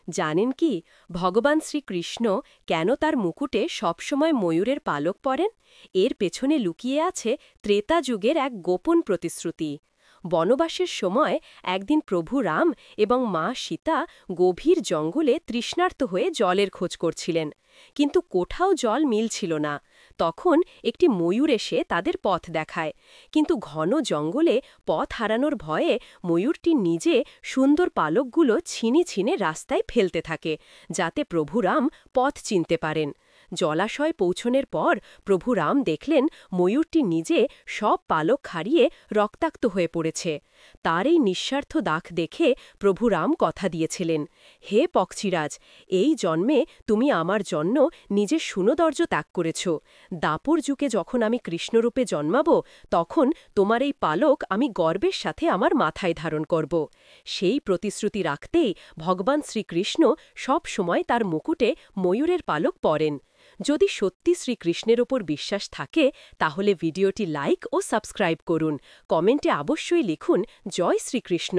জানেন কি ভগবান শ্রীকৃষ্ণ কেন তার মুকুটে সবসময় ময়ূরের পালক পরেন? এর পেছনে লুকিয়ে আছে ত্রেতা যুগের এক গোপন প্রতিশ্রুতি। বনবাসের সময় একদিন প্রভু রাম এবং মা সীতা গভীর জঙ্গলে তৃষ্ণার্ত হয়ে জলের খোঁজ করছিলেন, কিন্তু কোথাও জল মিলছিল না। তখন একটি ময়ূর এসে তাদের পথ দেখায়, কিন্তু ঘন জঙ্গলে পথ হারানোর ভয়ে ময়ূরটি নিজে সুন্দর পালকগুলো ছিনে ছিনে রাস্তায় ফেলতে থাকে, যাতে প্রভু রাম পথ চিনতে পারেন। জলাশয় পৌঁছনের পর প্রভু রাম দেখলেন ময়ূরটি নিজে সব পালক হারিয়ে রক্তাক্ত হয়ে পড়েছে। তার এই নিঃস্বার্থ দাগ দেখে প্রভু রাম কথা দিয়েছিলেন, হে পক্ষীরাজ, এই জন্মে তুমি আমার জন্য নিজের সুনদর্য ত্যাগ করেছ। দাপর যুগে যখন আমি কৃষ্ণরূপে জন্মাব, তখন তোমার এই পালক আমি গর্বের সাথে আমার মাথায় ধারণ করব। সেই প্রতিশ্রুতি রাখতেই ভগবান শ্রীকৃষ্ণ সব সময় তার মুকুটে ময়ূরের পালক পরেন। যদি সত্যি শ্রীকৃষ্ণের ওপর বিশ্বাস থাকে, তাহলে ভিডিওটি লাইক ও সাবস্ক্রাইব করুন। কমেন্টে অবশ্যই লিখুন, জয় শ্রীকৃষ্ণ।